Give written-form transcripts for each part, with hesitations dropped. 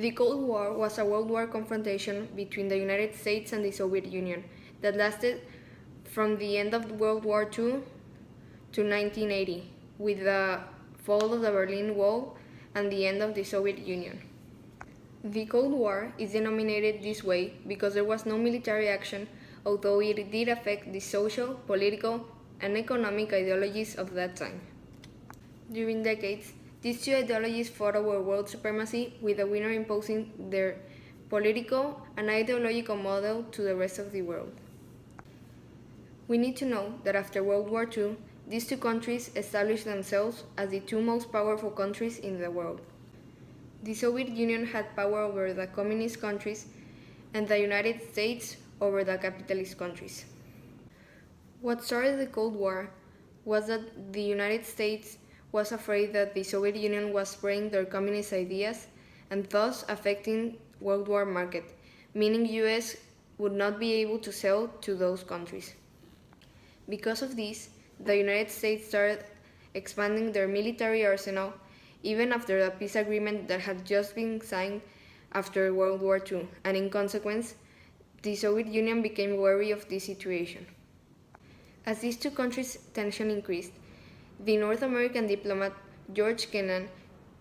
The Cold War was a world war confrontation between the United States and the Soviet Union that lasted from the end of World War II to 1980, with the fall of the Berlin Wall and the end of the Soviet Union. The Cold War is denominated this way because there was no military action, although it did affect the social, political, and economic ideologies of that time. During decades, these two ideologies fought over world supremacy, with the winner imposing their political and ideological model to the rest of the world. We need to know that after World War II, these two countries established themselves as the two most powerful countries in the world. The Soviet Union had power over the communist countries and the United States over the capitalist countries. What started the Cold War was that the United States was afraid that the Soviet Union was spreading their communist ideas and thus affecting world war market, meaning US would not be able to sell to those countries. Because of this, the United States started expanding their military arsenal even after the peace agreement that had just been signed after World War II, and in consequence, the Soviet Union became wary of this situation. As these two countries' tension increased, the North American diplomat George Kennan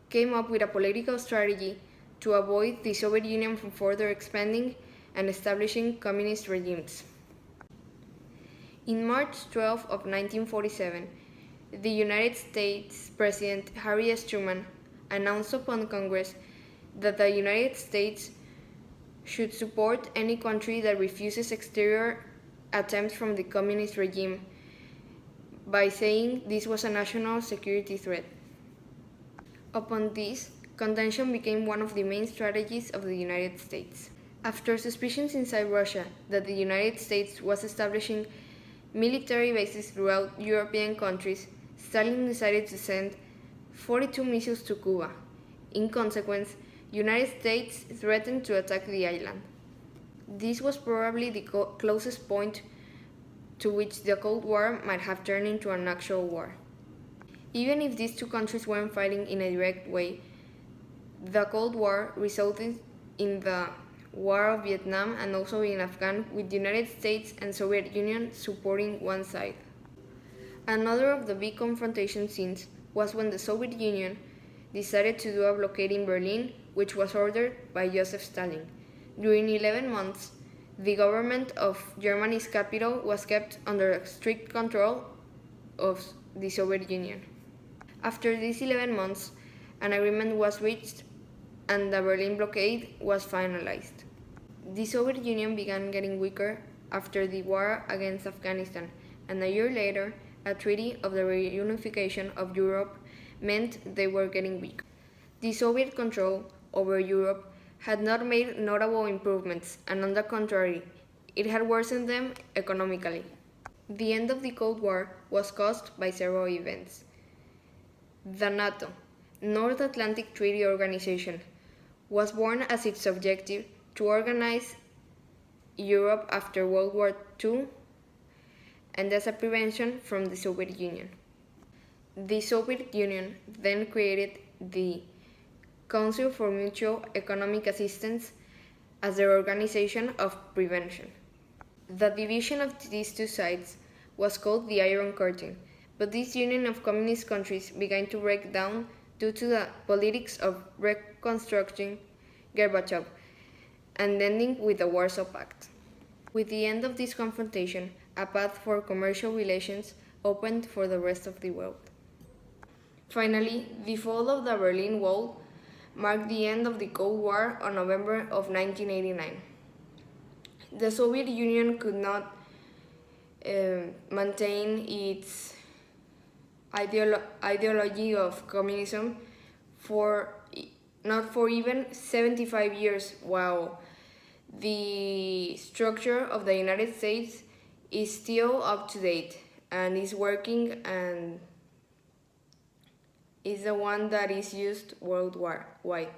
came up with a political strategy to avoid the Soviet Union from further expanding and establishing communist regimes. In March 12 of 1947, the United States President Harry S. Truman announced upon Congress that the United States should support any country that refuses exterior attempts from the communist regime by saying this was a national security threat. Upon this, contention became one of the main strategies of the United States. After suspicions inside Russia that the United States was establishing military bases throughout European countries, Stalin decided to send 42 missiles to Cuba. In consequence, the United States threatened to attack the island. This was probably the closest point to which the Cold War might have turned into an actual war. Even if these two countries weren't fighting in a direct way, the Cold War resulted in the War of Vietnam and also in Afghan, with the United States and Soviet Union supporting one side. Another of the big confrontation scenes was when the Soviet Union decided to do a blockade in Berlin, which was ordered by Joseph Stalin. During 11 months, the government of Germany's capital was kept under strict control of the Soviet Union. After these 11 months, an agreement was reached and the Berlin blockade was finalized. The Soviet Union began getting weaker after the war against Afghanistan, and a year later, a treaty of the reunification of Europe meant they were getting weak. The Soviet control over Europe had not made notable improvements, and on the contrary, it had worsened them economically. The end of the Cold War was caused by several events. The NATO, North Atlantic Treaty Organization, was born as its objective to organize Europe after World War II and as a prevention from the Soviet Union. The Soviet Union then created the Council for Mutual Economic Assistance as their organization of prevention. The division of these two sides was called the Iron Curtain, but this union of communist countries began to break down due to the politics of reconstructing Gorbachev and ending with the Warsaw Pact. With the end of this confrontation, a path for commercial relations opened for the rest of the world. Finally, the fall of the Berlin Wall marked the end of the Cold War on November of 1989. The Soviet Union could not maintain its ideology of communism not for even 75 years, while the structure of the United States is still up to date and is working and is the one that is used worldwide.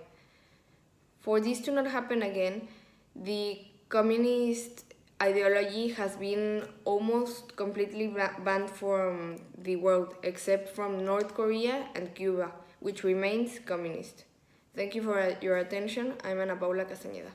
For this to not happen again, the communist ideology has been almost completely banned from the world, except from North Korea and Cuba, which remains communist. Thank you for your attention. I'm Ana Paula Castañeda.